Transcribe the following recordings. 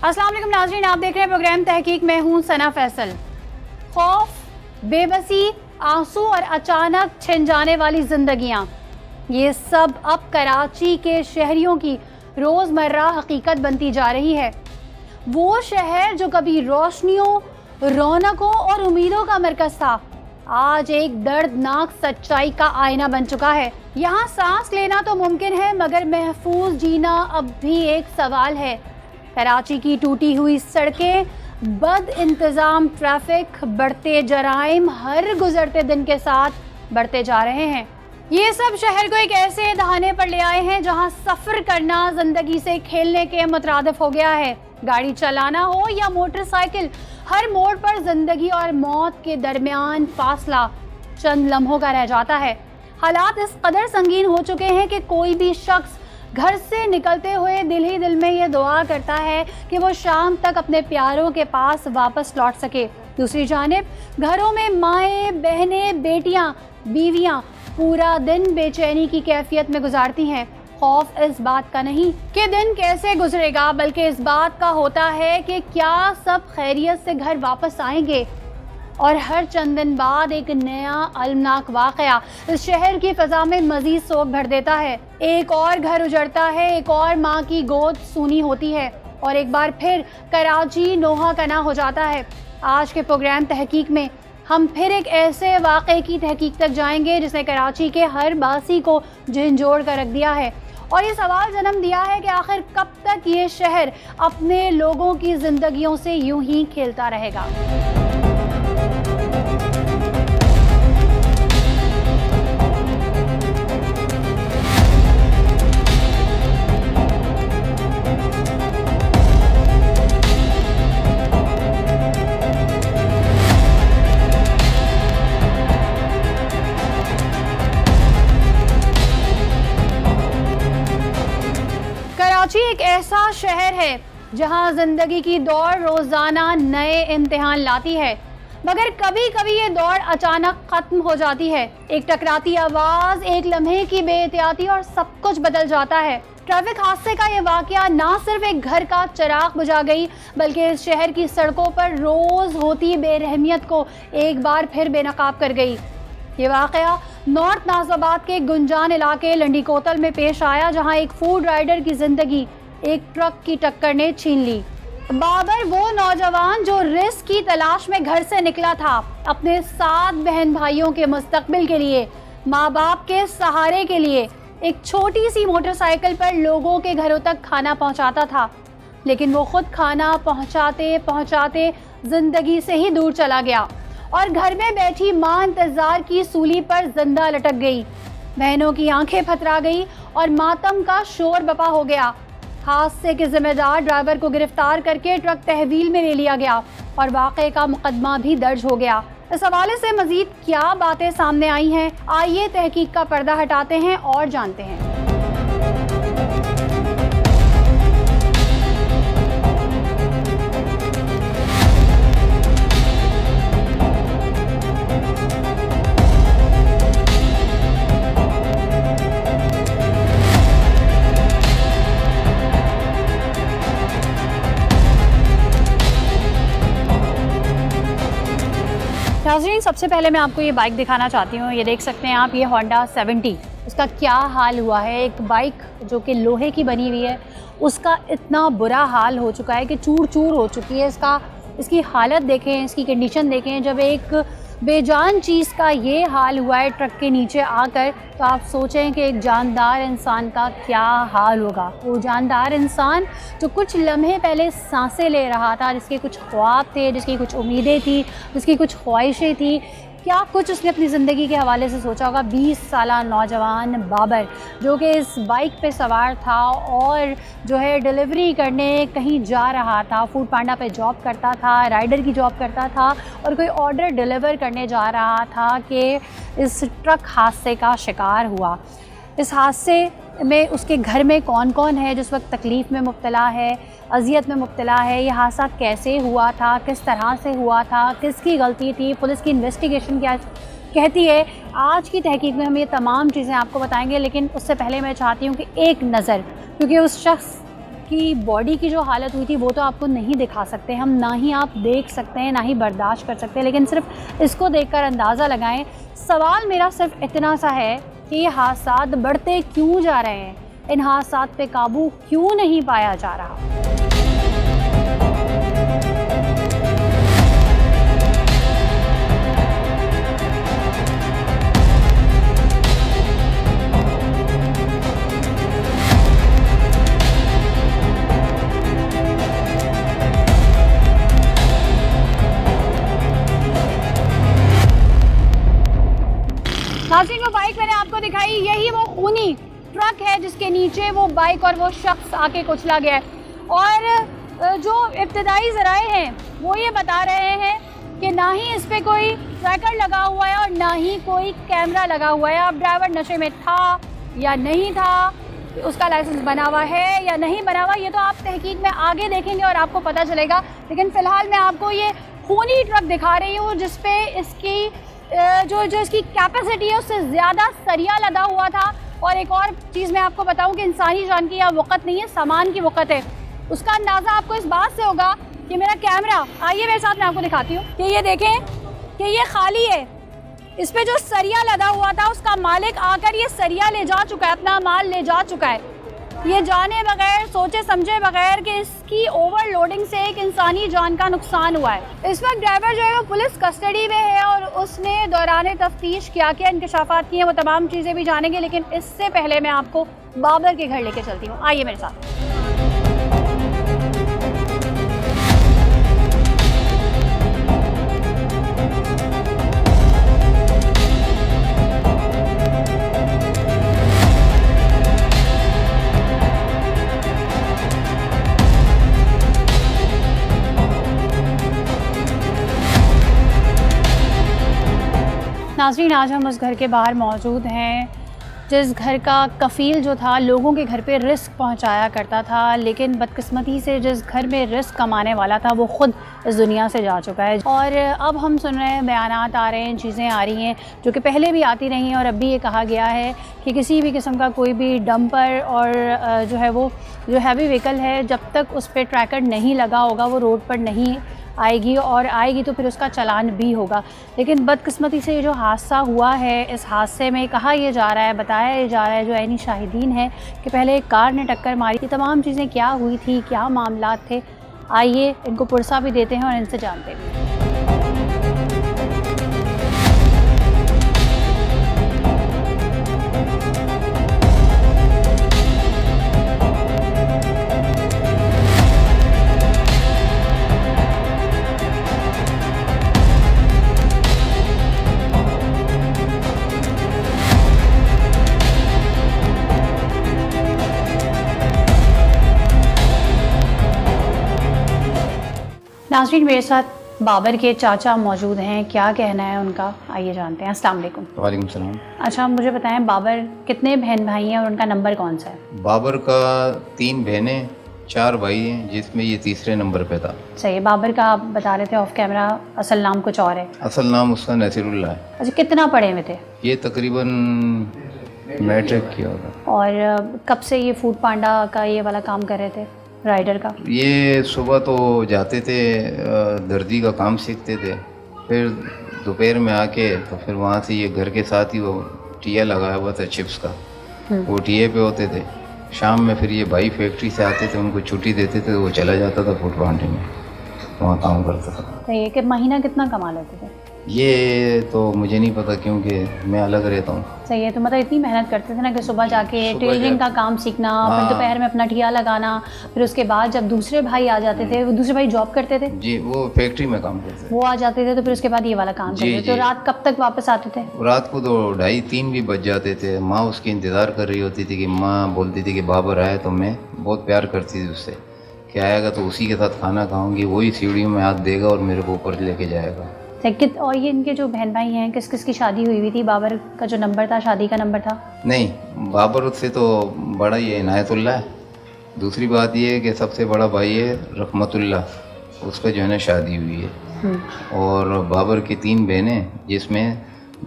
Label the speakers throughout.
Speaker 1: अस्सलाम वालेकुम नाज़रीन, आप देख रहे हैं प्रोग्राम तहकीक। मैं हूं सना फैसल। खौफ, बेबसी, आंसू और अचानक छिन जाने वाली जिंदगियां, ये सब अब कराची के शहरियों की रोज़मर्रा हकीकत बनती जा रही है। वो शहर जो कभी रोशनियों, रौनकों और उम्मीदों का मरकज़ था, आज एक दर्दनाक सच्चाई का आईना बन चुका है। यहाँ सांस लेना तो मुमकिन है, मगर महफूज जीना अब भी एक सवाल है। कराची की टूटी हुई सड़कें, बद इंतज़ाम ट्रैफिक, बढ़ते जराइम हर गुजरते दिन के साथ बढ़ते जा रहे हैं। ये सब शहर को एक ऐसे दहाने पर ले आए हैं जहां सफ़र करना ज़िंदगी से खेलने के मुतरादिफ हो गया है। गाड़ी चलाना हो या मोटरसाइकिल, हर मोड़ पर ज़िंदगी और मौत के दरमियान फासला चंद लम्हों का रह जाता है। हालात इस कदर संगीन हो चुके हैं कि कोई भी शख्स घर से निकलते हुए दिल ही दिल में ये दुआ करता है कि वो शाम तक अपने प्यारों के पास वापस लौट सके। दूसरी जानिब घरों में माएँ, बहनें, बेटियां, बीवियां पूरा दिन बेचैनी की कैफियत में गुजारती हैं। खौफ इस बात का नहीं कि दिन कैसे गुजरेगा, बल्कि इस बात का होता है कि क्या सब खैरियत से घर वापस आएंगे। और हर चंद दिन बाद एक नया अलमनाक वाक़या इस शहर की फ़ज़ा में मज़ीद सोग भर देता है। एक और घर उजड़ता है, एक और माँ की गोद सूनी होती है और एक बार फिर कराची नोहा कना हो जाता है। आज के प्रोग्राम तहकीक में हम फिर एक ऐसे वाक़े की तहकीक तक जाएंगे जिसने कराची के हर बासी को झंझोड़ कर रख दिया है और ये सवाल जन्म दिया है कि आखिर कब तक ये शहर अपने लोगों की ज़िंदगियों से यूं ही खेलता रहेगा। कराची एक ऐसा शहर है जहां जिंदगी की दौड़ रोजाना नए इम्तिहान लाती है, मगर कभी कभी ये दौड़ अचानक खत्म हो जाती है। एक टकराती आवाज, एक लम्हे की बेएहतियाती और सब कुछ बदल जाता है। ट्रैफिक हादसे का ये वाकया ना सिर्फ एक घर का चिराग बुझा गई, बल्कि इस शहर की सड़कों पर रोज होती बेरहमियत को एक बार फिर बेनकाब कर गई। ये वाकया नॉर्थ नाज़िबाद के गुंजान इलाके लंडी कोतल में पेश आया, जहां एक फूड राइडर की जिंदगी एक ट्रक की टक्कर ने छीन ली। बाबर वो नौजवान जो रिस्क की तलाश में घर से निकला था, अपने 7 बहन भाइयों के मुस्तकबिल के लिए, माँ बाप के सहारे के लिए एक छोटी सी मोटरसाइकिल पर लोगों के घरों तक खाना पहुँचाता था। लेकिन वो खुद खाना पहुँचाते पहुँचाते जिंदगी से ही दूर चला गया और घर में बैठी माँ इंतजार की सूली पर जिंदा लटक गई। बहनों की आंखें फतरा गई और मातम का शोर बपा हो गया। हादसे के जिम्मेदार ड्राइवर को गिरफ्तार करके ट्रक तहवील में ले लिया गया और वाक़े का मुकदमा भी दर्ज हो गया। इस हवाले से मजीद क्या बातें सामने आई हैं, आइए तहकीक का पर्दा हटाते हैं और जानते हैं। नाज़रीन, सबसे पहले मैं आपको ये बाइक दिखाना चाहती हूँ। ये देख सकते हैं आप, ये होंडा 70, उसका क्या हाल हुआ है। एक बाइक जो कि लोहे की बनी हुई है, उसका इतना बुरा हाल हो चुका है कि चूर चूर हो चुकी है। इसकी हालत देखें, इसकी कंडीशन देखें। जब एक बेजान चीज़ का ये हाल हुआ है ट्रक के नीचे आकर, तो आप सोचें कि एक जानदार इंसान का क्या हाल होगा। वो जानदार इंसान जो कुछ लम्हे पहले सांसें ले रहा था, जिसके कुछ ख्वाब थे, जिसकी कुछ उम्मीदें थी, जिसकी कुछ ख्वाहिशें थी, क्या कुछ उसने अपनी ज़िंदगी के हवाले से सोचा होगा। 20 साला नौजवान बाबर जो कि इस बाइक पे सवार था और जो है डिलीवरी करने कहीं जा रहा था, फूड पांडा पे जॉब करता था, राइडर की जॉब करता था और कोई ऑर्डर डिलीवर करने जा रहा था कि इस ट्रक हादसे का शिकार हुआ। इस हादसे में उसके घर में कौन कौन है जिस वक्त तकलीफ़ में मुब्तला है, अज़ियत में मुब्तला है, ये हादसा कैसे हुआ था, किस तरह से हुआ था, किसकी गलती थी, पुलिस की इन्वेस्टिगेशन क्या कहती है। आज की तहकीक में हम ये तमाम चीज़ें आपको बताएंगे, लेकिन उससे पहले मैं चाहती हूँ कि एक नज़र, क्योंकि उस शख्स की बॉडी की जो हालत हुई थी वो तो आपको नहीं दिखा सकते हम, ना ही आप देख सकते हैं, ना ही बर्दाश्त कर सकते हैं, लेकिन सिर्फ इसको देखकर अंदाज़ा लगाएं। सवाल मेरा सिर्फ इतना सा है कि ये हादसात बढ़ते क्यों जा रहे हैं, इन हादसात पे काबू क्यों नहीं पाया जा रहा। नाज़रीन, वो बाइक मैंने आपको दिखाई, यही वो खूनी ट्रक है जिसके नीचे वो बाइक और वो शख्स आके कुचला गया है। और जो इब्तदाई ज़राए हैं वो ये बता रहे हैं कि ना ही इस पर कोई ट्रैकर लगा हुआ है और ना ही कोई कैमरा लगा हुआ है। अब ड्राइवर नशे में था या नहीं था, उसका लाइसेंस बना हुआ है या नहीं बना हुआ, ये तो आप तहकीक में आगे देखेंगे और आपको पता चलेगा। लेकिन फ़िलहाल मैं आपको ये खूनी ट्रक दिखा रही हूँ जिसपे इसकी जो इसकी कैपेसिटी है उससे ज़्यादा सरिया लदा हुआ था। और एक और चीज़ मैं आपको बताऊं कि इंसानी जान की यह वक़्त नहीं है, सामान की वक़्त है। उसका अंदाज़ा आपको इस बात से होगा कि मेरा कैमरा, आइए मेरे साथ, मैं आपको दिखाती हूँ कि ये देखें कि ये खाली है। इस पर जो सरिया लदा हुआ था उसका मालिक आकर ये सरिया ले जा चुका है, अपना माल ले जा चुका है। ये जाने बगैर, सोचे समझे बगैर कि इसकी ओवरलोडिंग से एक इंसानी जान का नुकसान हुआ है। इस वक्त ड्राइवर जो है वो पुलिस कस्टडी में है और उसने दौरान तफ्तीश क्या इंकशाफात किए हैं वो तमाम चीज़ें भी जानेंगे। लेकिन इससे पहले मैं आपको बाबर के घर लेके चलती हूँ, आइए मेरे साथ। नाज़रीन, आज हम उस घर के बाहर मौजूद हैं जिस घर का कफ़ील जो था लोगों के घर पे रिस्क पहुंचाया करता था, लेकिन बदकिस्मती से जिस घर में रिस्क कमाने वाला था वो ख़ुद इस दुनिया से जा चुका है। और अब हम सुन रहे हैं, बयानात आ रहे हैं, चीज़ें आ रही हैं जो कि पहले भी आती रही हैं और अब भी ये कहा गया है कि किसी भी किस्म का कोई भी डंपर और जो है वो जो हैवी व्हीकल है, जब तक उस पर ट्रैकर नहीं लगा होगा वो रोड पर नहीं आएगी, और आएगी तो फिर उसका चालान भी होगा। लेकिन बदकिस्मती से ये जो हादसा हुआ है, इस हादसे में कहा यह जा रहा है, बताया ये जा रहा है जो ऐनी शाहिदीन है कि पहले एक कार ने टक्कर मारी थी। तमाम चीज़ें क्या हुई थी, क्या मामलात थे, आइए इनको पुरसा भी देते हैं और इनसे जानते हैं। नाज़रीन, मेरे साथ बाबर के चाचा मौजूद हैं, क्या कहना है उनका, आइए जानते हैं। अस्सलाम वालेकुम।
Speaker 2: वालेकुम सलाम।
Speaker 1: अच्छा, मुझे बताएं बाबर कितने बहन भाई हैं और उनका नंबर कौन सा है?
Speaker 2: बाबर का 3 बहनें 4 भाई हैं, जिसमें ये तीसरे नंबर पे था।
Speaker 1: सही है। बाबर का आप बता रहे थे ऑफ कैमरा असल नाम कुछ और है?
Speaker 2: असल नाम उसका नसीरुल्लाह है।
Speaker 1: अच्छा, कितना पढ़े हुए थे?
Speaker 2: ये तकरीबन मैट्रिक किया होगा।
Speaker 1: और कब से ये फूड पांडा का ये वाला काम कर रहे थे, राइडर का?
Speaker 2: ये सुबह तो जाते थे, दर्जी का काम सीखते थे, फिर दोपहर में आके तो फिर वहाँ से ये घर के साथ ही वो टिया लगाया हुआ था चिप्स का, वो टिये पे होते थे। शाम में फिर ये भाई फैक्ट्री से आते थे, उनको छुट्टी देते थे, वो चला जाता था फूड पांडे में, वहाँ काम करता था।
Speaker 1: तो ये कि महीना कितना कमा लेते थे?
Speaker 2: ये तो मुझे नहीं पता क्योंकि मैं अलग रहता हूँ।
Speaker 1: सही है। तो मतलब इतनी मेहनत करते थे ना कि सुबह जाके टेलरिंग का काम सीखना, फिर दोपहर में अपना ठिया लगाना, फिर उसके बाद जब दूसरे भाई आ जाते थे, वो दूसरे भाई जॉब करते थे
Speaker 2: जी, वो फैक्ट्री में काम करते थे,
Speaker 1: वो आ जाते थे तो फिर उसके बाद ये वाला काम करते थे। तो रात कब तक वापस आते थे?
Speaker 2: रात को तो 2:30-3 भी बज जाते थे। माँ उसकी इंतज़ार कर रही होती थी कि माँ बोलती थी कि बाबर आए, तो मैं बहुत प्यार करती थी उससे कि आएगा तो उसी के साथ खाना खाऊंगी, वही सीढ़ियों में हाथ देगा और मेरे को ऊपर लेके जाएगा।
Speaker 1: और ये इनके जो बहन भाई हैं, किस किस की शादी हुई थी? बाबर का जो नंबर था, शादी का नंबर था?
Speaker 2: नहीं, बाबर से तो बड़ा ये इनायतुल्लाह है। दूसरी बात ये है कि सबसे बड़ा भाई है रहमतुल्लाह, उसका जो है ना शादी हुई है। और बाबर की 3 बहनें, जिसमें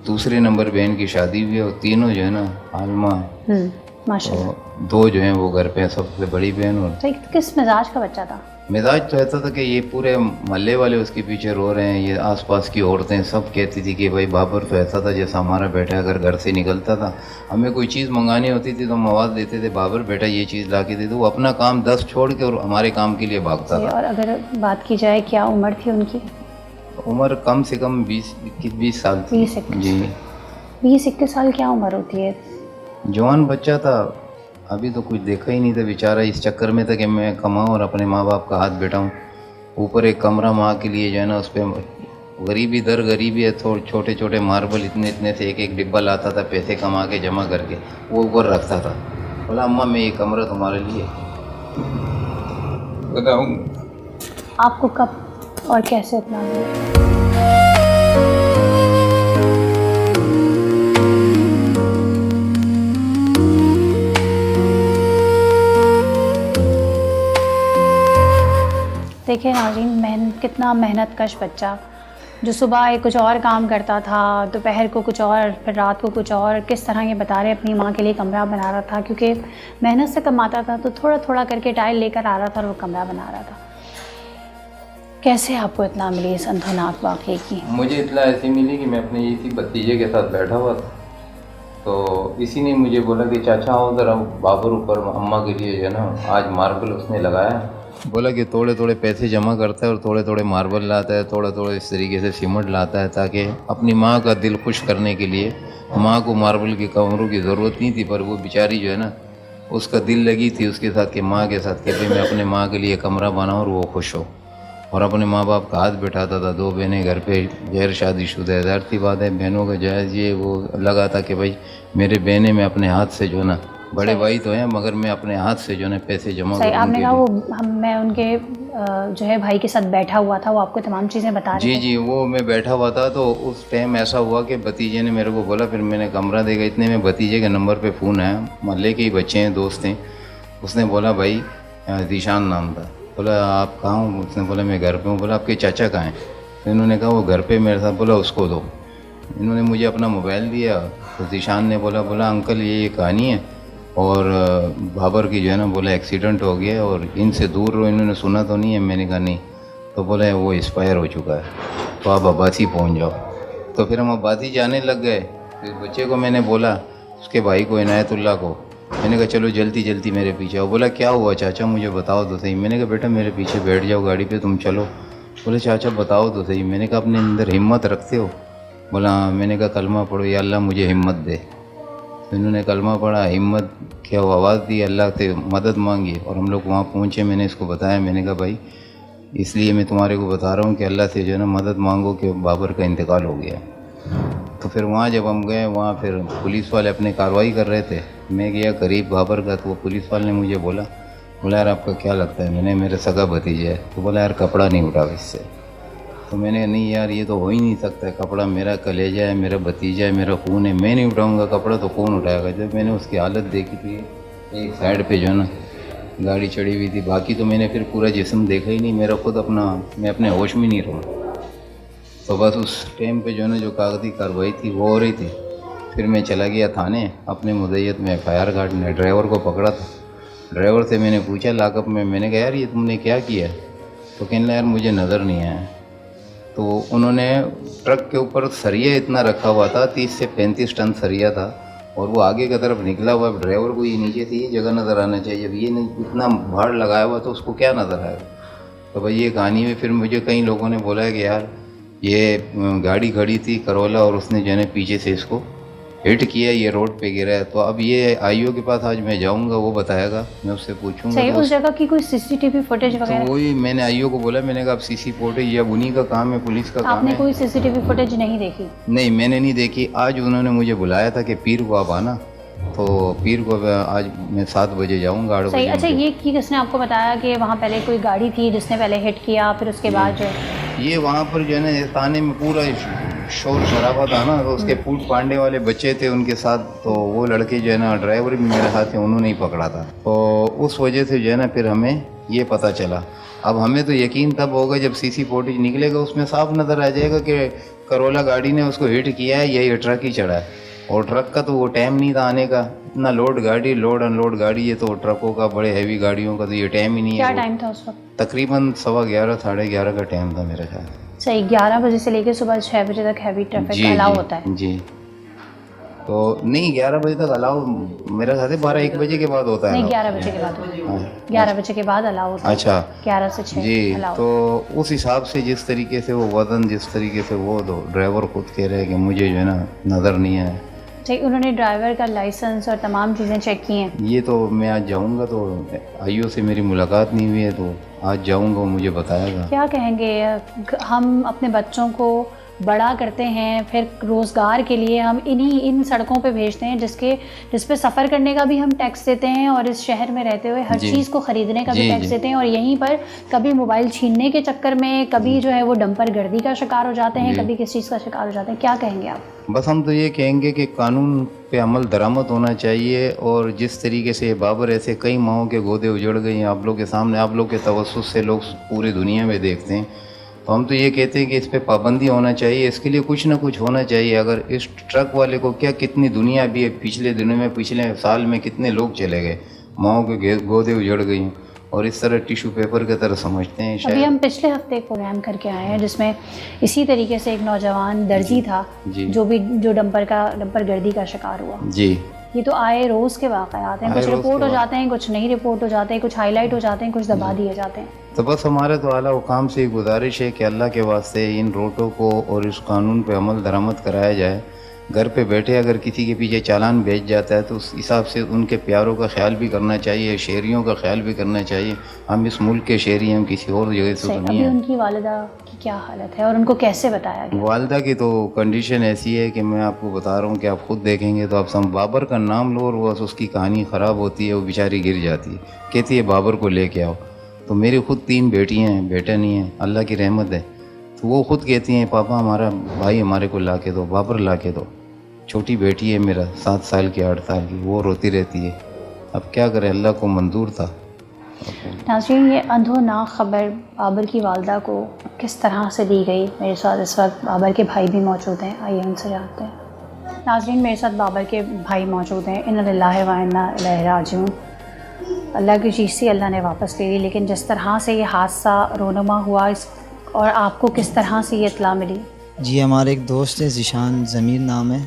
Speaker 2: दूसरे नंबर बहन की शादी हुई है, और तीनों जो है ना आलमा है।
Speaker 1: माशाल्लाह।
Speaker 2: तो दो जो हैं वो घर पे हैं, सबसे बड़ी बहन। और
Speaker 1: तो किस मिजाज का बच्चा था?
Speaker 2: मिजाज तो ऐसा था कि ये पूरे मोहल्ले वाले उसके पीछे रो रहे हैं, ये आसपास की औरतें सब कहती थी कि भाई बाबर तो ऐसा था जैसा हमारा बेटा अगर घर से निकलता था, हमें कोई चीज़ मंगानी होती थी तो हम आवाज़ देते थे बाबर बेटा ये चीज़ ला के दे दो, वो अपना काम 10 छोड़ के और हमारे काम के लिए भागता था।
Speaker 1: और अगर बात की जाए क्या उम्र थी उनकी?
Speaker 2: उम्र कम से कम 20 साल थी।
Speaker 1: 20-21
Speaker 2: जी
Speaker 1: 20-21 साल क्या उम्र होती है?
Speaker 2: जवान बच्चा था, अभी तो कुछ देखा ही नहीं था बेचारा, इस चक्कर में था कि मैं कमाऊँ और अपने माँ बाप का हाथ बैठाऊँ। ऊपर एक कमरा माँ के लिए जो है ना उस पर गरीबी दर गरीबी है, थोड़े छोटे छोटे मार्बल इतने इतने से एक डिब्बा लाता था पैसे कमा के जमा करके, वो ऊपर रखता था। बोला अम्मा मैं ये कमरा तुम्हारे लिए बताऊँ।
Speaker 1: आपको कब और कैसे अपना लिया? देखिए नाज़रीन, कितना मेहनत कश बच्चा, जो सुबह कुछ और काम करता था, दोपहर को कुछ और, फिर रात को कुछ और, किस तरह ये बता रहे अपनी माँ के लिए कमरा बना रहा था, क्योंकि मेहनत से कमाता था तो थोड़ा थोड़ा करके टाइल लेकर आ रहा था और वो कमरा बना रहा था। कैसे आपको इतना मिली इस अंधोनाक वाक़े की?
Speaker 2: मुझे इतना ऐसी मिली कि मैं अपने इसी भतीजे के साथ बैठा हुआ था, तो इसी ने मुझे बोला कि चाचा आओ ज़रा बाबर ऊपर अम्मा के लिए जो है ना आज मार्बल उसने लगाया। बोला कि थोड़े थोड़े पैसे जमा करता है और थोड़े थोड़े मार्बल लाता है, थोड़ा थोड़ा इस तरीके से सीमेंट लाता है ताकि अपनी माँ का दिल खुश करने के लिए। माँ को मार्बल के कमरों की ज़रूरत नहीं थी, पर वो बेचारी जो है ना उसका दिल लगी थी उसके साथ कि माँ के साथ कि भाई मैं अपने माँ के लिए कमरा बनाऊँ और वो खुश हो, और अपने माँ बाप का हाथ बैठाता था। 2 बहनें घर पे गैर शादीशुदा है, ज़ाहिर सी बात है बहनों का जायज़ ये वो लगा था कि भाई मेरे बहनें मैं अपने हाथ से जो है ना, बड़े भाई तो हैं मगर मैं अपने हाथ से जो है पैसे जमा
Speaker 1: सही
Speaker 2: करूँ।
Speaker 1: आपने कहा वो मैं उनके जो है भाई के साथ बैठा हुआ था, वो आपको तमाम चीज़ें बता रहे थे?
Speaker 2: जी वो मैं बैठा हुआ था, तो उस टाइम ऐसा हुआ कि भतीजे ने मेरे को बोला, फिर मैंने कमरा देगा, इतने में भतीजे के नंबर पे फ़ोन आया, मोहल्ले के ही बच्चे हैं दोस्त हैं, उसने बोला भाई जीशान नाम था, बोला आप कहाँ हो? उसने बोला मैं घर पे हूँ। बोला आपके चाचा कहाँ हैं? तो इन्होंने कहा वो घर पे मेरे साथ। बोला उसको दो। इन्होंने मुझे अपना मोबाइल दिया, तो जीशान ने बोला अंकल ये कहानी है और बाबर की जो है ना बोला एक्सीडेंट हो गया और इनसे दूर रहो, इन्होंने सुना तो नहीं है। मैंने कहा नहीं। तो बोला वो एक्सपायर हो चुका है, तो आप अब्बासी पहुंच जाओ। तो फिर हम अब्बासी जाने लग गए। फिर बच्चे को मैंने बोला, उसके भाई को इनायतुल्लाह को, मैंने कहा चलो जल्दी जल्दी मेरे पीछे आओ। बोला क्या हुआ चाचा मुझे बताओ तो सही। मैंने कहा बेटा मेरे पीछे बैठ जाओ गाड़ी पे, तुम चलो। बोले चाचा बताओ तो सही। मैंने कहा अपने अंदर हिम्मत रखते हो? बोला हाँ। मैंने कहा कलमा पढ़ो या अल्लाह मुझे हिम्मत दे। तो इन्होंने कलमा पढ़ा, हिम्मत क्या आवाज़ दी, अल्लाह से मदद मांगी और हम लोग वहाँ पहुँचे। मैंने इसको बताया, मैंने कहा भाई इसलिए मैं तुम्हारे को बता रहा हूँ कि अल्लाह से जो है ना मदद मांगो कि बाबर का इंतकाल हो गया। तो फिर वहाँ जब हम गए, वहाँ फिर पुलिस वाले अपने कार्रवाई कर रहे थे। मैं गया करीब बाबर का, तो वो पुलिस वाले ने मुझे बोला यार आपका क्या लगता है? मैंने मेरे सगा भतीजा है। तो बोला यार कपड़ा नहीं उठा इससे। तो मैंने नहीं यार ये तो हो ही नहीं सकता, कपड़ा मेरा कलेजा है, मेरा भतीजा है, मेरा खून है, मैं नहीं उठाऊंगा कपड़ा तो कौन उठाएगा। जब मैंने उसकी हालत देखी थी, एक साइड पे जो है ना गाड़ी चढ़ी हुई थी, बाकी तो मैंने फिर पूरा जिस्म देखा ही नहीं, मेरा खुद मैं अपने होश में नहीं रहूँ। तो बस उस टाइम पे जो है ना जो कागजी कार्रवाई थी वो हो रही थी। फिर मैं चला गया थाने, अपने मुद्दत में FIR काटने। ड्राइवर को पकड़ा था। ड्राइवर से मैंने पूछा लाकअप में, मैंने कहा यार ये तुमने क्या किया? तो कहने लगा यार मुझे नज़र नहीं आया। तो उन्होंने ट्रक के ऊपर सरिया इतना रखा हुआ था, 30 से 35 टन सरिया था, और वो आगे की तरफ निकला हुआ। ड्राइवर को ये नीचे से ये जगह नज़र आना चाहिए, जब ये इतना भार लगाया हुआ तो उसको क्या नज़र आएगा। तो भाई ये कहानी में फिर मुझे कई लोगों ने बोला है कि यार ये गाड़ी खड़ी थी करोला और उसने जो है पीछे से इसको हिट किया, ये रोड पे गिरा है। तो अब ये आईओ के पास आज मैं जाऊंगा, वो बताएगा, मैं उससे पूछूंगा।
Speaker 1: सही,
Speaker 2: तो
Speaker 1: उस जगह की कोई CCTV फुटेज वगैरह?
Speaker 2: तो वही मैंने आईओ को बोला, मैंने कहा अब CC फुटेज या उन्हीं का काम है, पुलिस का काम
Speaker 1: आपने
Speaker 2: है।
Speaker 1: कोई CCTV फुटेज नहीं देखी?
Speaker 2: नहीं मैंने नहीं देखी। आज उन्होंने मुझे बुलाया था कि पीर को आप आना, तो पीर को आज मैं 7 बजे जाऊँगा, 8
Speaker 1: सही।
Speaker 2: बजे।
Speaker 1: अच्छा ये कि किसने आपको बताया कि वहाँ पहले कोई गाड़ी थी जिसने पहले हिट किया, फिर उसके बाद जो
Speaker 2: ये वहाँ पर जो है ना थाने में पूरा शोर शराबा था ना, तो उसके फूट पांडे वाले बच्चे थे उनके साथ, तो वो लड़के जो है ना ड्राइवर भी मेरे साथ थे, उन्होंने ही पकड़ा था। तो उस वजह से जो है ना फिर हमें ये पता चला। अब हमें तो यकीन तब होगा जब CC फुटेज निकलेगा, उसमें साफ नज़र आ जाएगा कि करोला गाड़ी ने उसको हिट किया है या ये ट्रक ही चढ़ा है। और ट्रक का तो वो टाइम नहीं था आने का, इतना लोड गाड़ी, लोड अनलोड गाड़ी, ये तो ट्रकों का, बड़े हैवी गाड़ियों का तो ये टाइम ही नहीं
Speaker 1: क्या
Speaker 2: है।
Speaker 1: टाइम था उस वक्त?
Speaker 2: तकरीबन 11:15 साढ़े 11 का टाइम था मेरा ख्याल।
Speaker 1: सही, 11 बजे से लेकर सुबह 6 बजे तक हैवी ट्रैफिक अलाउ होता है?
Speaker 2: जी, तो नहीं 11 बजे तक अलाउ मेरा ख्याल है 12-1 बजे के बाद होता है।
Speaker 1: नहीं,
Speaker 2: allowed।
Speaker 1: 11 बजे के बाद होता है।
Speaker 2: हाँ,
Speaker 1: 11 बजे के बाद अलाउ होता है।
Speaker 2: अच्छा
Speaker 1: 11 से 6
Speaker 2: जी,
Speaker 1: अलाउ।
Speaker 2: तो उस हिसाब से जिस तरीके से वो वज़न, जिस तरीके से वो, तो ड्राइवर खुद कह रहे हैं कि मुझे जो है ना नज़र नहीं आया।
Speaker 1: ठीक, उन्होंने ड्राइवर का लाइसेंस और तमाम चीज़ें चेक की हैं?
Speaker 2: ये तो मैं आज जाऊंगा, तो आईओ से मेरी मुलाकात नहीं हुई है, तो आज जाऊंगा, वो मुझे बताएगा।
Speaker 1: क्या कहेंगे, हम अपने बच्चों को बड़ा करते हैं, फिर रोज़गार के लिए हम इन सड़कों पे भेजते हैं जिस पे सफ़र करने का भी हम टैक्स देते हैं, और इस शहर में रहते हुए हर
Speaker 2: जी।
Speaker 1: चीज़ को ख़रीदने का भी
Speaker 2: जी,
Speaker 1: टैक्स
Speaker 2: जी।
Speaker 1: देते हैं, और यहीं पर कभी मोबाइल छीनने के चक्कर में, कभी जो है वो डंपर गर्दी का शिकार हो जाते हैं,
Speaker 2: जी।
Speaker 1: कभी किस चीज़ का शिकार हो जाते हैं। क्या कहेंगे आप?
Speaker 2: बस हम तो ये कहेंगे कि कानून पे अमल दरामद होना चाहिए, और जिस तरीके से बाबर ऐसे कई माहों के गोदे उजड़ गई हैं आप लोग के सामने, आप लोग के तवज्जुह से लोग पूरी दुनिया में देखते हैं, तो हम तो ये कहते हैं कि इस पे पाबंदी होना चाहिए, इसके लिए कुछ ना कुछ होना चाहिए। अगर इस ट्रक वाले को क्या, कितनी दुनिया भी है, पिछले दिनों में, पिछले साल में कितने लोग चले गए, माओं के गोदे उजड़ गई हैं, और इस तरह टिश्यू पेपर की तरह समझते हैं
Speaker 1: अभी
Speaker 2: शायद।
Speaker 1: हम पिछले हफ्ते एक प्रोग्राम करके आए हैं जिसमें इसी तरीके से एक नौजवान दर्जी था
Speaker 2: जी।
Speaker 1: जो डंपर गर्दी का शिकार हुआ।
Speaker 2: जी,
Speaker 1: ये तो आए रोज़ के वाक़यात हैं,
Speaker 2: आए
Speaker 1: कुछ
Speaker 2: रोज़
Speaker 1: रिपोर्ट
Speaker 2: के
Speaker 1: हो जाते हैं, कुछ नहीं रिपोर्ट हो जाते हैं, कुछ हाईलाइट हो जाते हैं, कुछ दबा दिए जाते हैं।
Speaker 2: तो बस हमारे तो आला हुकाम से गुजारिश है कि अल्लाह के वास्ते इन रोटों को और इस कानून पे अमल दरामद कराया जाए। घर पे बैठे अगर किसी के पीछे चालान भेज जाता है तो उस हिसाब से उनके प्यारों का ख्याल भी करना चाहिए, शहरियों का ख्याल भी करना चाहिए। हम इस मुल्क के शहरी हैं, हम किसी और जगह से तो
Speaker 1: सही,
Speaker 2: नहीं
Speaker 1: अभी
Speaker 2: हैं।
Speaker 1: उनकी वालिदा की क्या हालत है और उनको कैसे बताया गया?
Speaker 2: वालदा की तो कंडीशन ऐसी है कि मैं आपको बता रहा हूँ कि आप खुद देखेंगे तो आप सब बाबर का नाम लो और बस उसकी कहानी ख़राब होती है, वो बेचारी गिर जाती है, कहती है बाबर को लेके आओ। तो मेरी खुद 3 बेटियाँ हैं, बेटा नहीं है, अल्लाह की रहमत है। तो वो खुद कहती हैं पापा हमारा भाई हमारे को ला के दो, बाबर ला के दो। छोटी बेटी है मेरा 7 साल की, 8 साल की, वो रोती रहती है। अब क्या करें, अल्लाह को मंजूर था।
Speaker 1: नाज़रीन, ये अंधो ना खबर बाबर की वालदा को किस तरह से दी गई। मेरे साथ इस वक्त बाबर के भाई भी मौजूद हैं, आइए उनसे जानते हैं। नाज़रीन, मेरे साथ बाबर के भाई मौजूद हैं। इन्ना लिल्लाहि व इन्ना इलैहि राजिऊन। अल्लाह की चीज़ थी, अल्लाह ने वापस ले ली, लेकिन जिस तरह से ये हादसा रोनुमा हुआ और आपको किस तरह से ये इत्ला मिली?
Speaker 3: जी, हमारे एक दोस्त है, ज़ीशान ज़मीर नाम है,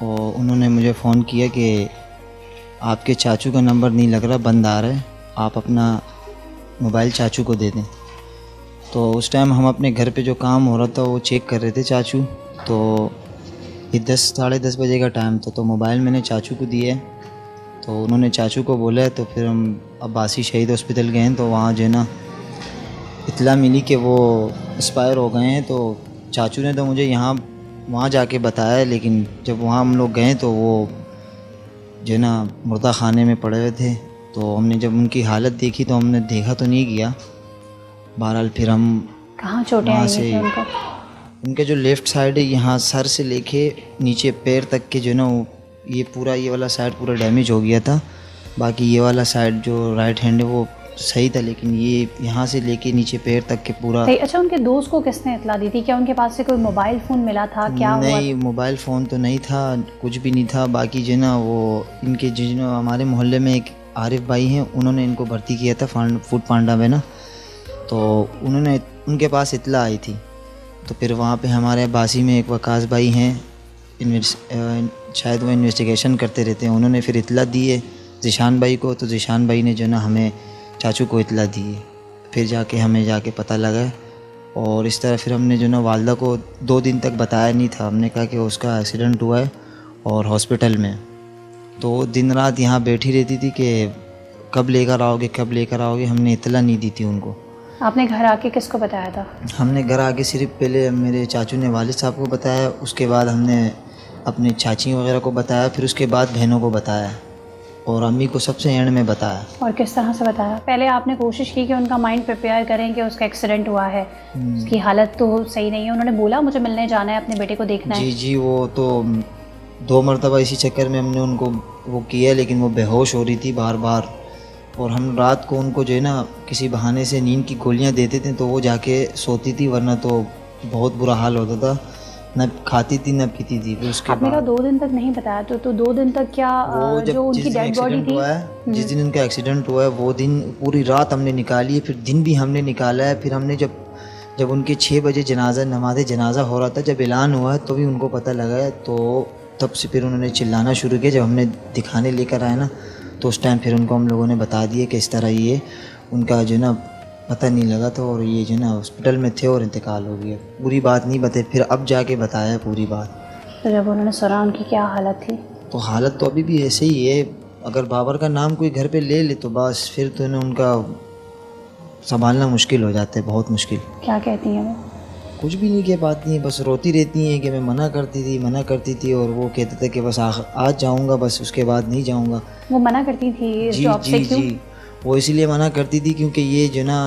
Speaker 3: और उन्होंने मुझे फ़ोन किया कि आपके चाचू का नंबर नहीं लग रहा, बंद आ रहा है, आप अपना मोबाइल चाचू को दे दें। तो उस टाइम हम अपने घर पे जो काम हो रहा था वो चेक कर रहे थे चाचू। तो ये 10 साढ़े 10 बजे का टाइम था, तो मोबाइल मैंने चाचू को दिया है। तो उन्होंने चाचू को बोला है, तो फिर हम अब्बासी शहीद हॉस्पिटल गए हैं, तो वहाँ जो है ना इत्ला मिली कि वो एक्सपायर हो गए हैं। तो चाचू ने तो मुझे वहाँ जाके बताया, लेकिन जब वहाँ हम लोग गए तो वो जो है ना मुर्दा खाने में पड़े हुए थे। तो हमने जब उनकी हालत देखी तो हमने देखा तो नहीं गया। बहरहाल फिर हम
Speaker 1: कहाँ चोटें
Speaker 3: वहाँ
Speaker 1: आई
Speaker 3: से
Speaker 1: थी उनको?
Speaker 3: उनके जो लेफ़्ट साइड है, यहाँ सर से लेके नीचे पैर तक के जो है ना ये पूरा ये वाला साइड पूरा डैमेज हो गया था। बाकी ये वाला साइड जो राइट हैंड है वो सही था, लेकिन ये यहाँ से लेके नीचे पैर तक के पूरा।
Speaker 1: अच्छा, उनके दोस्त को किसने इत्ला दी थी? क्या उनके पास से कोई मोबाइल फ़ोन मिला था? क्या हुआ?
Speaker 3: नहीं, मोबाइल फ़ोन तो नहीं था, कुछ भी नहीं था। बाकी जो है ना वो इनके जो हमारे मोहल्ले में एक आरिफ भाई हैं, उन्होंने इनको भर्ती किया था फूड पांडा में ना, तो उनके पास इत्ला आई थी। तो फिर वहाँ पे हमारे बासी में एक वकास भाई हैं, शायद वो इन्वेस्टिगेशन करते रहते हैं, उन्होंने फिर इत्ला दी है ज़ीशान भाई को। तो ज़ीशान भाई ने जो ना हमें चाचू को इत्ला दी है, फिर हमें जाके पता लगा। और इस तरह फिर हमने जो ना वालदा को 2 दिन तक बताया नहीं था। हमने कहा कि उसका एक्सीडेंट हुआ है और हॉस्पिटल में। तो दिन रात यहाँ बैठी रहती थी कि कब लेकर आओगे। हमने इत्ला नहीं दी थी उनको।
Speaker 1: आपने घर आके किसको बताया था?
Speaker 3: हमने घर आके सिर्फ पहले मेरे चाचू ने वालिद साहब को बताया, उसके बाद हमने अपने चाची वगैरह को बताया, फिर उसके बाद बहनों को बताया और अम्मी को सबसे एंड में बताया।
Speaker 1: और किस तरह से बताया? पहले आपने कोशिश की कि उनका माइंड प्रिपेयर करें कि उसका एक्सीडेंट हुआ है, उसकी हालत तो सही नहीं है। उन्होंने बोला मुझे मिलने जाना है, अपने बेटे को देखना है।
Speaker 3: जी, वो तो 2 मरतबा इसी चक्कर में हमने उनको वो किया, लेकिन वो बेहोश हो रही थी बार बार। और हम रात को उनको जो है ना किसी बहाने से नींद की गोलियां देते थे तो वो जाके सोती थी, वरना तो बहुत बुरा हाल होता था। न खाती थी न पीती थी। फिर उसके
Speaker 1: आपने कहा
Speaker 3: बाद
Speaker 1: 2 दिन तक नहीं बताया, तो 2 दिन तक क्या
Speaker 3: वो
Speaker 1: जो
Speaker 3: जिस
Speaker 1: उनकी
Speaker 3: दिन
Speaker 1: डेड बॉडी
Speaker 3: एक्सीडेंट
Speaker 1: थी?
Speaker 3: हुआ है, जिस दिन उनका एक्सीडेंट हुआ है वो दिन पूरी रात हमने निकाली है, फिर दिन भी हमने निकाला है। फिर हमने जब उनके 6 बजे नमाज जनाजा हो रहा था, जब ऐलान हुआ है तो भी उनको पता लगा है, तो तब से फिर उन्होंने चिल्लाना शुरू किया। जब हमने दिखाने लेकर आए ना, तो उस टाइम फिर उनको हम लोगों ने बता दिया कि इस तरह ये उनका जो ना पता नहीं लगा था और ये जो ना हॉस्पिटल में थे और इंतकाल हो गया। पूरी बात नहीं बताई, फिर अब जाके बताया पूरी बात।
Speaker 1: तो जब उन्होंने सुना उनकी क्या हालत थी?
Speaker 3: तो हालत तो अभी भी ऐसे ही है। अगर बाबर का नाम कोई घर पे ले ले तो बस फिर तो ना उनका संभालना मुश्किल हो जाता है, बहुत मुश्किल।
Speaker 1: क्या कहती हैं वो?
Speaker 3: कुछ भी नहीं कह पाती हैं, बस रोती रहती हैं कि मैं मना करती थी और वो कहते थे कि बस आज जाऊंगा, बस उसके बाद नहीं जाऊंगा।
Speaker 1: वो मना करती थी इस
Speaker 3: जी
Speaker 1: जॉब से,
Speaker 3: जी
Speaker 1: क्यों?
Speaker 3: जी, वो इसीलिए मना करती थी क्योंकि ये जो ना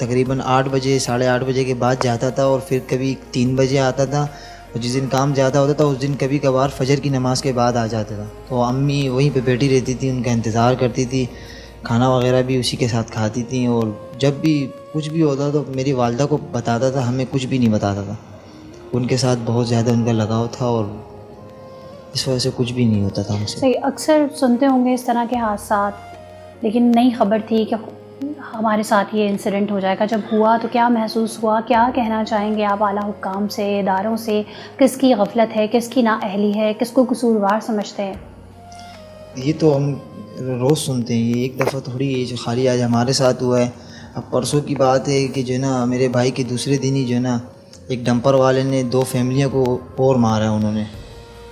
Speaker 3: तकरीबन 8 बजे 8:30 बजे के बाद जाता था और फिर कभी 3 बजे आता था, और जिस दिन काम ज़्यादा होता था उस दिन कभी कभार फजर की नमाज़ के बाद आ जाता था। तो अम्मी वहीं पे बैठी रहती थी, उनका इंतज़ार करती थी, खाना वगैरह भी उसी के साथ खाती थी, और जब भी कुछ भी होता तो मेरी वालदा को बताता था, हमें कुछ भी नहीं बताता था। उनके साथ बहुत ज़्यादा उनका लगाव था और इस वजह से कुछ भी नहीं होता था हमसे।
Speaker 1: सही, अक्सर सुनते होंगे इस तरह के हादसात, लेकिन नई खबर थी कि हमारे साथ ये इंसिडेंट हो जाएगा। जब हुआ तो क्या महसूस हुआ? क्या कहना चाहेंगे आप आला हुक्काम से, इदारों से? किसकी गफलत है, किसकी नाअहली है, किसको कसूरवार समझते हैं?
Speaker 3: ये तो हम रोज़ सुनते हैं, ये एक दफ़ा थोड़ी है जो खाली आज हमारे साथ हुआ है। अब परसों की बात है कि जो ना मेरे भाई के दूसरे दिन ही जो ना एक डंपर वाले ने 2 फैमिलियों को और मारा है उन्होंने।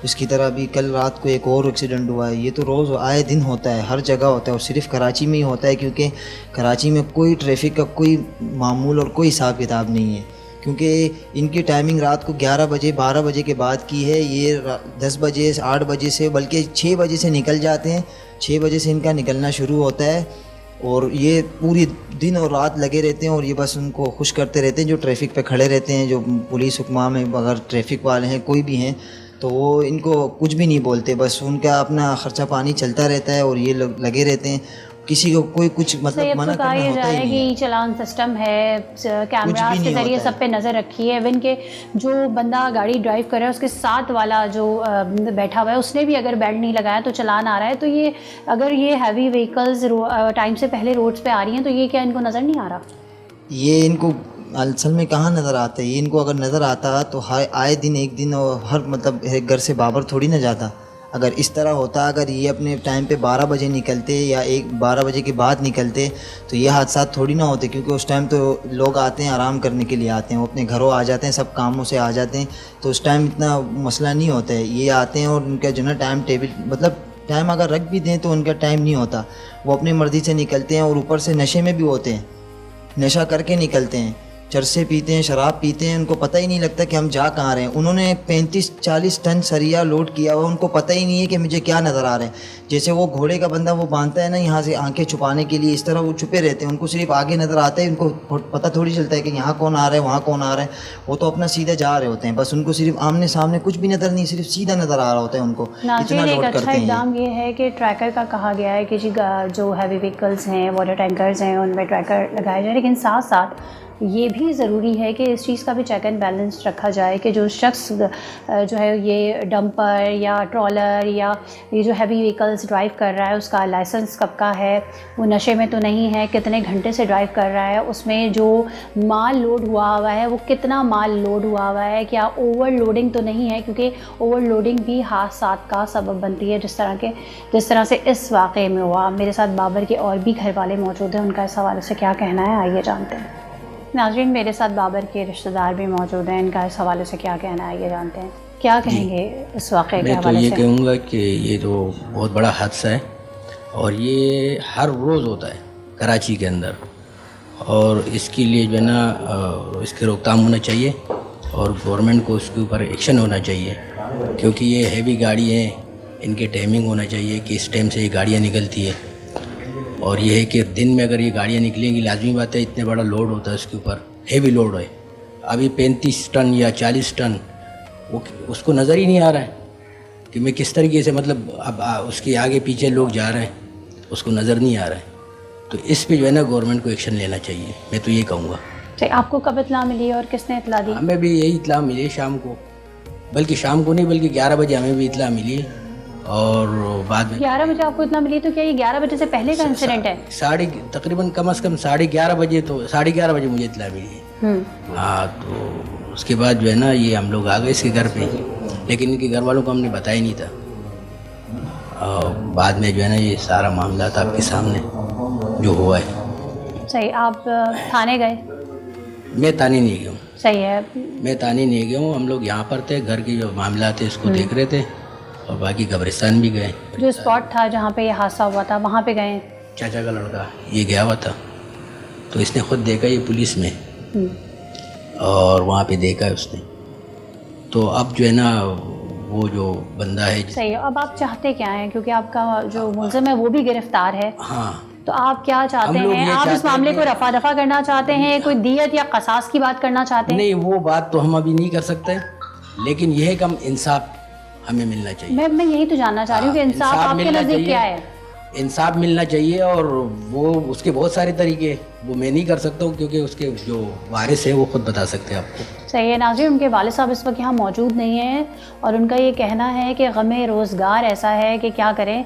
Speaker 3: इसकी तरह अभी कल रात को एक और एक्सीडेंट हुआ है। ये तो रोज़ आए दिन होता है, हर जगह होता है, और सिर्फ कराची में ही होता है क्योंकि कराची में कोई ट्रैफिक का कोई मामूल और कोई हिसाब किताब नहीं है, क्योंकि इनकी टाइमिंग रात को 11 बजे 12 बजे के बाद की है। ये 10 बजे 8 बजे से, बल्कि 6 बजे से निकल जाते हैं। 6 बजे से इनका निकलना शुरू होता है और ये पूरी दिन और रात लगे रहते हैं, और ये बस उनको खुश करते रहते हैं जो ट्रैफिक पे खड़े रहते हैं, जो पुलिस हुक्मा में अगर ट्रैफिक वाले हैं कोई भी हैं तो वो इनको कुछ भी नहीं बोलते, बस उनका अपना ख़र्चा पानी चलता रहता है और ये लोग लगे रहते हैं। किसी को कोई कुछ मतलब मना करना होता ही नहीं है।
Speaker 1: कि चालान सिस्टम है, कैमरास के जरिए सब पे नज़र रखी है। इवन के जो बंदा गाड़ी ड्राइव कर रहा है उसके साथ वाला जो बैठा हुआ है उसने भी अगर बेल्ट नहीं लगाया तो चालान आ रहा है। तो ये अगर ये हैवी व्हीकल्स टाइम से पहले रोड्स पे आ रही हैं तो ये क्या इनको नज़र नहीं आ रहा?
Speaker 3: ये इनको असल में कहाँ नज़र आता है? ये इनको अगर नज़र आता तो आए दिन एक दिन और हर मतलब घर से बाबर थोड़ी ना जाता। अगर इस तरह होता, अगर ये अपने टाइम पे 12 बजे निकलते या 12 बजे के बाद निकलते तो ये हादसा थोड़ी ना होते, क्योंकि उस टाइम तो लोग आते हैं आराम करने के लिए आते हैं, वो अपने घरों आ जाते हैं, सब कामों से आ जाते हैं, तो उस टाइम इतना मसला नहीं होता है। ये आते हैं और उनका जो ना टाइम टेबल मतलब टाइम अगर रख भी दें तो उनका टाइम नहीं होता, वो अपनी मर्ज़ी से निकलते हैं और ऊपर से नशे में भी होते हैं, नशा करके निकलते हैं, चरसे पीते हैं, शराब पीते हैं, उनको पता ही नहीं लगता कि हम जा कहाँ रहे हैं। उन्होंने 35-40 टन सरिया लोड किया हुआ, उनको पता ही नहीं है कि मुझे क्या नज़र आ रहा है। जैसे वो घोड़े का बंदा वो बांधता है ना यहाँ से आंखें छुपाने के लिए, इस तरह वो छुपे रहते हैं, उनको सिर्फ आगे नज़र आता है, उनको पता थोड़ी चलता है कि यहाँ कौन आ रहा है वहाँ कौन आ रहा है। वो तो अपना सीधा जा रहे होते हैं, बस उनको सिर्फ आमने सामने कुछ भी नज़र नहीं, सिर्फ सीधा नज़र आ रहा होता है उनको। इतना
Speaker 1: एक
Speaker 3: लोड
Speaker 1: अच्छा
Speaker 3: करते हैं।
Speaker 1: इक़दाम ये है कि ट्रैकर का कहा गया है कि जी जो हैवी व्हीकल्स हैं, वाटर टैंकर्स हैं, उनमें ट्रैकर लगाए जाए, लेकिन साथ साथ ये भी ज़रूरी है कि इस चीज़ का भी चेक एंड बैलेंस रखा जाए कि जो शख्स जो है ये डंपर या ट्रॉलर या ये जो हैवी व्हीकल्स ड्राइव कर रहा है उसका लाइसेंस कब का है, वो नशे में तो नहीं है, कितने घंटे से ड्राइव कर रहा है, उसमें जो माल लोड हुआ है वो कितना माल लोड हुआ है, क्या ओवरलोडिंग तो नहीं है, क्योंकि ओवरलोडिंग भी हादसात का सबब बनती है, जिस तरह से इस वाक़े में हुआ। मेरे साथ बाबर के और भी घर वाले मौजूद हैं, उनका इस हवाले से क्या कहना है आइए जानते हैं। नाज़रीन, मेरे साथ बाबर के रिश्तेदार भी मौजूद हैं, इनका इस हवाले से क्या कहना है ये जानते हैं। क्या कहेंगे इस वाक़े के हवाले से?
Speaker 4: मैं तो ये कहूँगा कि ये तो बहुत बड़ा हादसा है और ये हर रोज़ होता है कराची के अंदर, और इसके लिए जो है ना इसकी रोकथाम होना चाहिए और गवर्नमेंट को इसके ऊपर एक्शन होना चाहिए, क्योंकि ये हैवी गाड़ी हैं, इनके टाइमिंग होना चाहिए कि इस टाइम से ये गाड़ियाँ निकलती है, और ये है कि दिन में अगर ये गाड़ियाँ निकलेंगी, लाजमी बात है इतने बड़ा लोड होता है उसके ऊपर, हेवी लोड है। अभी 35 टन या 40 टन वो उसको नज़र ही नहीं आ रहा है कि मैं किस तरीके से मतलब अब उसके आगे पीछे लोग जा रहे हैं, उसको नज़र नहीं आ रहा है। तो इस पे जो है ना गवर्नमेंट को एक्शन लेना चाहिए, मैं तो ये कहूँगा।
Speaker 1: आपको कब इत्ला मिली और किसने इत्ला दी?
Speaker 4: हमें भी यही इत्ला मिली शाम को, बल्कि शाम को नहीं बल्कि 11 बजे हमें भी इतला मिली और बाद में
Speaker 1: 11 बजे आपको इतना मिली, तो क्या ये 11 बजे से पहले का इंसिडेंट है?
Speaker 4: तकरीबन कम से कम 11:30 बजे, तो 11:30 बजे मुझे इतला मिली। हाँ, तो उसके बाद जो है ना ये हम लोग आ गए इसके घर पे, लेकिन इनके घर वालों को हमने बताया नहीं था। और बाद में जो है ना ये सारा मामला था आपके सामने जो हुआ है।
Speaker 1: सही, आप थाने गए?
Speaker 4: मैं थाने नहीं गया हूँ।
Speaker 1: सही है,
Speaker 4: मैं थाने नहीं गया हूँ, हम लोग यहाँ पर थे, घर के जो मामला थे इसको देख रहे थे और बाकी कब्रिस्तान भी गए।
Speaker 1: जो स्पॉट था जहाँ पे ये हादसा हुआ था वहाँ पे गए?
Speaker 4: चाचा का लड़का ये गया हुआ था, तो इसने खुद देखा ये पुलिस में, और वहाँ पे देखा है उसने। तो अब जो है ना वो जो बंदा है।
Speaker 1: सही है, अब आप चाहते क्या हैं, क्योंकि आपका जो मुलजिम है वो भी गिरफ्तार है,
Speaker 4: हाँ,
Speaker 1: तो आप क्या चाहते हैं? आप इस मामले को रफा दफा करना चाहते हैं, कोई दियत या कसास की बात करना चाहते हैं?
Speaker 4: नहीं, वो बात तो हम अभी नहीं कर सकते, लेकिन यह है कि हम इंसाफ हमें मिलना चाहिए।
Speaker 1: मैं यही तो जानना चाह रही हूँ कि इंसाफ आपके नज़दीक क्या है?
Speaker 4: इंसाफ मिलना चाहिए, और वो उसके बहुत सारे तरीके, वो मैं नहीं कर सकता हूँ क्योंकि उसके जो वारिस है वो खुद बता सकते हैं आपको।
Speaker 1: सही है नाज़रीन, उनके वालिद साहब इस वक्त यहाँ मौजूद नहीं हैं और उनका ये कहना है कि गमे रोज़गार ऐसा है कि क्या करें,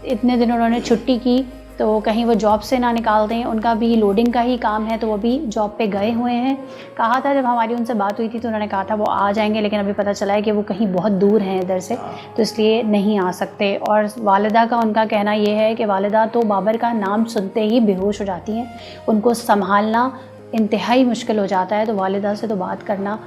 Speaker 1: इतने दिन उन्होंने छुट्टी की तो कहीं वो जॉब से ना निकाल दें। उनका भी लोडिंग का ही काम है, तो वो भी जॉब पे गए हुए हैं। कहा था जब हमारी उनसे बात हुई थी तो उन्होंने कहा था वो आ जाएंगे, लेकिन अभी पता चला है कि वो कहीं बहुत दूर हैं इधर से, तो इसलिए नहीं आ सकते। और वालिदा का उनका कहना ये है कि वालिदा तो बाबर का नाम सुनते ही बेहोश हो जाती हैं, उनको संभालना इंतहाई मुश्किल हो जाता है, तो वालिदा से तो बात करना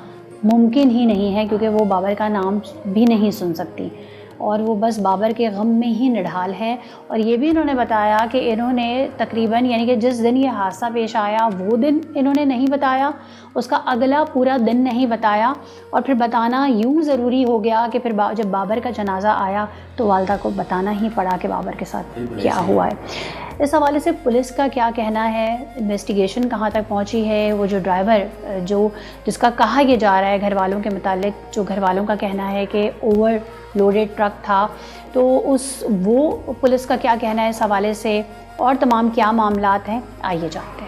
Speaker 1: मुमकिन ही नहीं है क्योंकि वो बाबर का नाम भी नहीं सुन सकती और वो बस बाबर के गम में ही निढाल है। और ये भी इन्होंने बताया कि इन्होंने तकरीबन यानी कि जिस दिन ये हादसा पेश आया वो दिन इन्होंने नहीं बताया, उसका अगला पूरा दिन नहीं बताया, और फिर बताना यूँ ज़रूरी हो गया कि फिर जब बाबर का जनाज़ा आया तो वालदा को बताना ही पड़ा कि बाबर के साथ क्या हुआ है। इस हवाले से पुलिस का क्या कहना है, इन्वेस्टिगेशन कहाँ तक पहुँची है, वो जो ड्राइवर जिसका कहा यह जा रहा है घर वालों के मुतालिक, जो घर वालों का कहना है कि ओवर लोडेड ट्रक था, तो वो पुलिस का क्या कहना है इस हवाले से, और तमाम क्या मामलात हैं, आइए जानते हैं।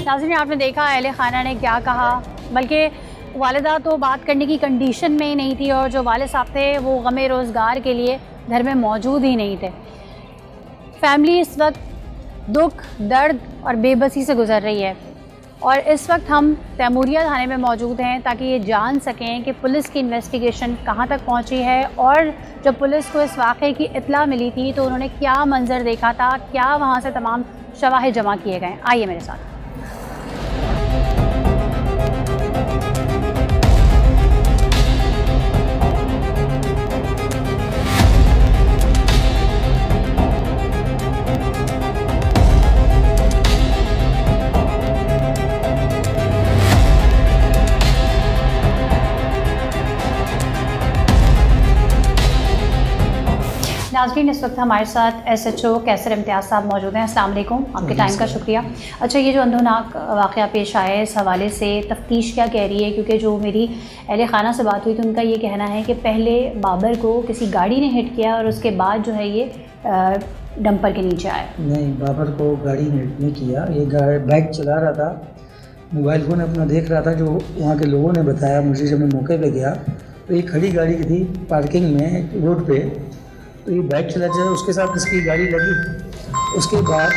Speaker 1: नाज़रीन, आपने देखा अहले खाना ने क्या कहा, बल्कि वालिदा तो बात करने की कंडीशन में ही नहीं थी और जो वालिद साहब थे वो गमे रोज़गार के लिए घर में मौजूद ही नहीं थे। फैमिली इस वक्त दुख, दर्द और बेबसी से गुज़र रही है और इस वक्त हम तैमूरिया थाने में मौजूद हैं ताकि ये जान सकें कि पुलिस की इन्वेस्टिगेशन कहाँ तक पहुँची है और जब पुलिस को इस वाक़े की इत्ला मिली थी तो उन्होंने क्या मंजर देखा था, क्या वहाँ से तमाम शवाहिद जमा किए गए। आइए मेरे साथ। नाज़रीन, इस वक्त हमारे साथ SHO कैसर इम्तियाज़ साहब मौजूद हैं। अस्सलाम वालेकुम, आपके टाइम का शुक्रिया। अच्छा, ये जो अंधोनाक वाक़या पेश आया है, इस हवाले से तफ्तीश क्या कह रही है? क्योंकि जो मेरी अहले खाना से बात हुई तो उनका ये कहना है कि पहले बाबर को किसी गाड़ी ने हिट किया और उसके बाद जो है ये डंपर के नीचे आया।
Speaker 5: नहीं, बाबर को गाड़ी ने हिट नहीं किया, ये बाइक चला रहा था, मोबाइल फ़ोन अपना देख रहा था। जो वहाँ के लोगों ने बताया मुझे, जब मैं मौके पे गया तो ये खड़ी गाड़ी थी पार्किंग में रोड पे, तो ये बाइक चला चला उसके साथ इसकी गाड़ी लगी। उसके बाद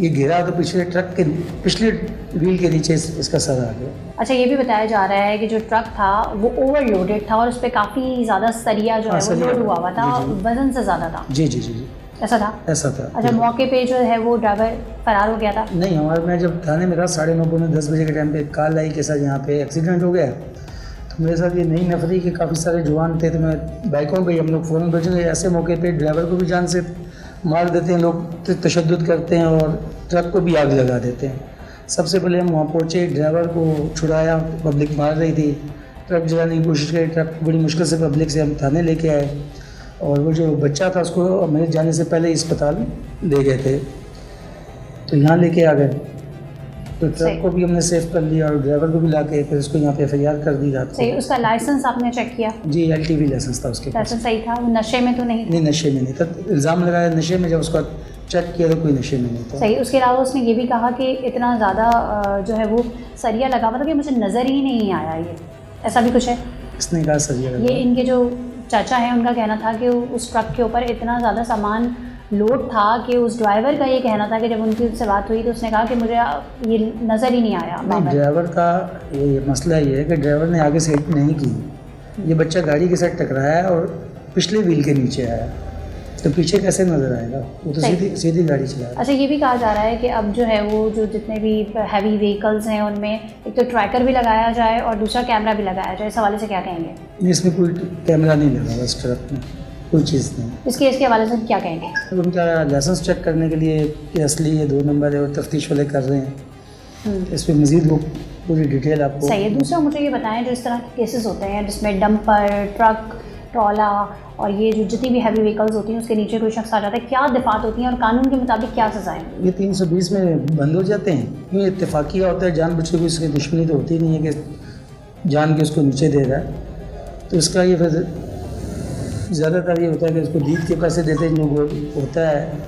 Speaker 5: ये गिरा तो पिछले ट्रक के पिछले व्हील के नीचे इसका सर आ गया।
Speaker 1: अच्छा, ये भी बताया जा रहा है कि जो ट्रक था वो ओवरलोडेड था और उस पर काफ़ी ज़्यादा सरिया जो है वो लोड हुआ था, वजन से ज़्यादा था।
Speaker 5: जी जी जी जी,
Speaker 1: ऐसा था?
Speaker 5: ऐसा था।
Speaker 1: अच्छा, मौके पे जो है वो ड्राइवर फरार हो गया था?
Speaker 5: नहीं, मैं जब थाने में था 9:30 बजे के टाइम पे कॉल आई के साथ यहाँ पे एक्सीडेंट हो गया। मेरे साथ ये नई नफरी के काफ़ी सारे जवान थे, तो मैं बाइकों पे हम लोग फ़ौरन भेजेंगे। ऐसे मौके पे ड्राइवर को भी जान से मार देते हैं लोग, तशद्दुद करते हैं और ट्रक को भी आग लगा देते हैं। सबसे पहले हम वहाँ पहुँचे, ड्राइवर को छुड़ाया, पब्लिक मार रही थी, ट्रक जलाने की कोशिश करी, ट्रक बड़ी मुश्किल से पब्लिक से हम थाने लेके आए। और वो जो बच्चा था उसको मेरे जाने से पहले अस्पताल ले गए थे, तो यहाँ लेके आ गए। तो ट्रक को भी हमने सेफ कर लिया और ड्राइवर को भी ला के फिर उसको यहाँ पे FIR कर दी रात
Speaker 1: सही,
Speaker 5: को।
Speaker 1: उसका लाइसेंस आपने चेक किया?
Speaker 5: जी, LTV लाइसेंस था उसके पास।
Speaker 1: लाइसेंस सही था, वो नशे में तो नहीं?
Speaker 5: नहीं, नशे में नहीं था। इल्ज़ाम लगाया नशे में, जब उसका चेक किया तो कोई नशे में नहीं था।
Speaker 1: सही। उसके अलावा उसने ये भी कहा कि इतना ज़्यादा जो है वो सरिया लगा हुआ था कि मुझे नज़र ही नहीं आया, ये ऐसा भी कुछ है?
Speaker 5: इसने कहा सरिया लगा।
Speaker 1: ये इनके जो चाचा हैं उनका कहना था कि उस ट्रक के ऊपर इतना ज़्यादा सामान लोड था कि उस ड्राइवर का ये कहना था कि जब उनकी उससे बात हुई तो उसने कहा कि मुझे ये नज़र ही नहीं आया।
Speaker 5: नहीं, ड्राइवर का ये मसला ये है कि ड्राइवर ने आगे से हेल्प नहीं की। ये बच्चा गाड़ी के साथ टकराया और पिछले व्हील के नीचे आया, तो पीछे कैसे नज़र आएगा? वो तो सीधी गाड़ी चला रहा है।
Speaker 1: अच्छा, ये भी कहा जा रहा है कि अब जो है वो जो जितने भी हैवी व्हीकल्स हैं उनमें एक तो ट्रैकर भी लगाया जाए और दूसरा कैमरा भी लगाया जाए। इस हवाले से क्या कहेंगे?
Speaker 5: इसमें कोई कैमरा नहीं लगा, बस ट्रक में कोई चीज़ नहीं।
Speaker 1: इसके हवाले से क्या कहेंगे?
Speaker 5: अब उनका लाइसेंस चेक करने के लिए कि असली ये 2 नंबर है, वो तफ्तीश वाले कर रहे हैं। इस पर मज़ीद वो पूरी डिटेल आपको।
Speaker 1: सही है। दूसरा मुझे ये बताएं, जो इस तरह के केसेस होते हैं जिसमें डंपर, ट्रक, ट्रॉला और ये जो जितनी भी हैवी व्हीकल्स होती हैं उसके नीचे कोई शख्स आ जाता है, क्या दिफात होती हैं और कानून के मुताबिक क्या सज़ाएं?
Speaker 5: ये 320 में बंद हो जाते हैं। ये इत्तेफाकिया होता है, जानबूझ के इसकी दुश्मनी तो होती नहीं है कि जान के उसको नीचे दे रहा है। तो इसका ये फिर ज़्यादातर ये होता है कि उसको दीद के पैसे देते जो होता है,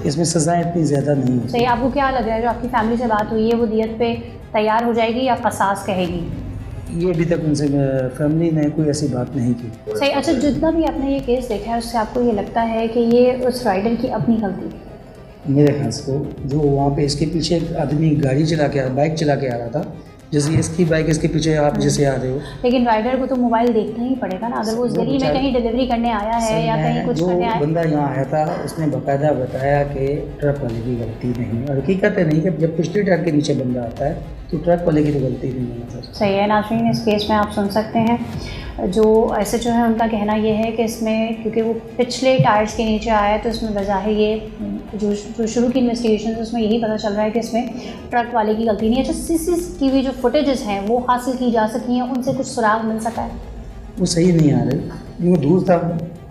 Speaker 5: इसमें सज़ाएँ इतनी ज़्यादा नहीं होती।
Speaker 1: सही। आपको क्या लग रहा है, जो आपकी फैमिली से बात हुई है वो दियत पे तैयार हो जाएगी या कसास कहेगी?
Speaker 5: ये अभी तक उनसे फैमिली ने कोई ऐसी बात नहीं की।
Speaker 1: सही। अच्छा, जितना भी आपने ये केस देखा है उससे आपको ये लगता है कि ये उस राइडर की अपनी गलती थी?
Speaker 5: मेरे ख्याल से जो वहाँ पे इसके पीछे एक आदमी गाड़ी चला के बाइक चला के आ रहा था, जैसे इसकी बाइक इसके पीछे आप जैसे आ रहे हो,
Speaker 1: लेकिन राइडर को तो मोबाइल देखना ही पड़ेगा ना, अगर वो उस गली में कहीं डिलीवरी करने आया है या कहीं कुछ करने आया है।
Speaker 5: बंदा यहाँ आया था उसने बाकायदा बताया कि ट्रक वाले की गलती नहीं, और हकीकत है नहीं कि जब पिछले ट्रक के नीचे बंदा आता है तो ट्रक वाले की तो गलती नहीं है सर।
Speaker 1: सही है। नाज़रीन, इस केस में आप सुन सकते हैं जो SHO है उनका कहना ये है कि इसमें क्योंकि वो पिछले टायर्स के नीचे आया है तो इसमें वज़ाहिर ये जो शुरू की इन्वेस्टिगेशन है उसमें यही पता चल रहा है कि इसमें ट्रक वाले की गलती नहीं है। अच्छा, CCTV जो फुटेजेस हैं वो हासिल की जा सकी हैं, उनसे कुछ सुराग मिल सका है?
Speaker 5: वो सही नहीं आ रहे क्योंकि दूर था,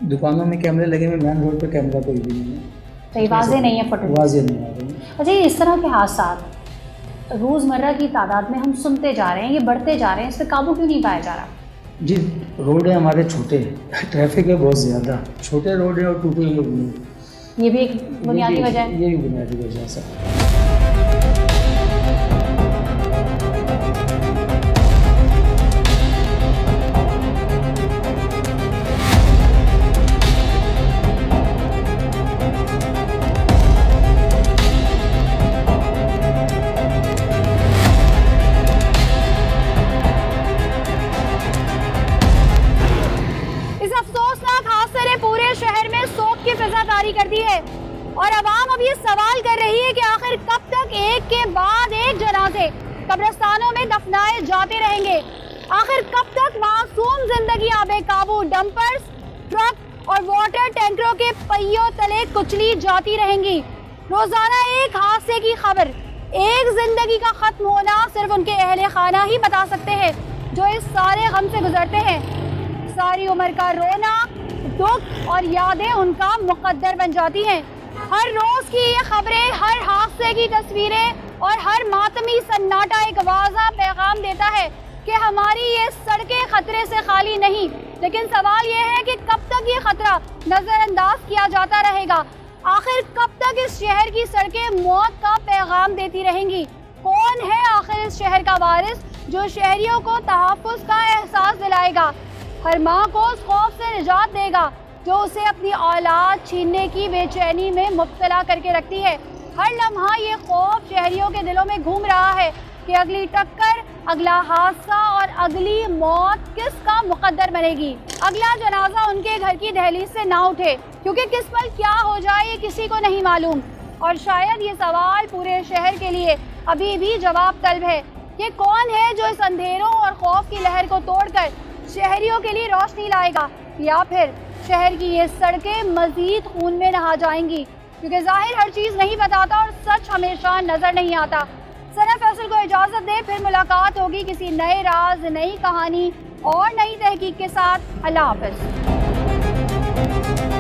Speaker 5: दुकानों में कैमरे लगे हुए, मेन रोड पर कैमरा कोई भी नहीं है,
Speaker 1: सही वाज़ेह नहीं है फुटेज,
Speaker 5: वाज़ेह नहीं आ रही।
Speaker 1: अच्छा, ये इस तरह के हादसा रोज़मर्रा की तादाद में हम सुनते जा रहे हैं, ये बढ़ते जा रहे हैं, इस पर काबू क्यों नहीं पाया जा रहा?
Speaker 5: जी, रोड है हमारे छोटे, ट्रैफिक है बहुत ज़्यादा, छोटे रोड है और टूटे रोड नहीं,
Speaker 1: ये भी एक बुनियादी वजह है।
Speaker 5: ये भी बुनियादी वजह है सर।
Speaker 1: कर दी है और अवाम अब ये सवाल कर रही है कि आखिर कब तक एक के बाद एक जनाजे कब्रिस्तानों में दफनाए जाते रहेंगे? आखिर कब तक मासूम जिंदगियां बेकाबू डंपर्स, ट्रक और वाटर टैंकरों के पहियों तले कुचली जाती रहेंगी? रोजाना एक हादसे की खबर, एक जिंदगी का खत्म होना सिर्फ उनके अहले खाना ही बता सकते हैं जो इस सारे गम से गुजरते हैं। सारी उम्र का रोना, दुख और यादें उनका मुकद्दर बन जाती हैं। हर रोज की ये खबरें, हर हादसे की तस्वीरें और हर मातमी सन्नाटा एक वाज़ा पैगाम देता है कि हमारी ये सड़कें खतरे से खाली नहीं। लेकिन सवाल ये है कि कब तक ये खतरा नज़रअंदाज किया जाता रहेगा? आखिर कब तक इस शहर की सड़कें मौत का पैगाम देती रहेंगी? कौन है आखिर इस शहर का वारिस जो शहरियों को तहफ़्फ़ुज़ का एहसास दिलाएगा, हर माँ को उस खौफ से निजात देगा जो उसे अपनी औलाद छीनने की बेचैनी में मुब्तला करके रखती है? हर लम्हा ये खौफ शहरियों के दिलों में घूम रहा है कि अगली टक्कर, अगला हादसा और अगली मौत किसका मुकद्दर बनेगी? अगला जनाजा उनके घर की दहलीज से ना उठे, क्योंकि किस पल क्या हो जाए ये किसी को नहीं मालूम। और शायद ये सवाल पूरे शहर के लिए अभी भी जवाब तलब है कि कौन है जो इस अंधेरों और खौफ की लहर को तोड़कर शहरियों के लिए रोशनी लाएगा, या फिर शहर की ये सड़कें मजीद खून में नहा जाएंगी? क्योंकि जाहिर हर चीज़ नहीं बताता और सच हमेशा नज़र नहीं आता। सना फैसल को इजाज़त दे, फिर मुलाकात होगी किसी नए राज, नई कहानी और नई तहकीक के साथ। अल्लाह हाफ़िज़। है।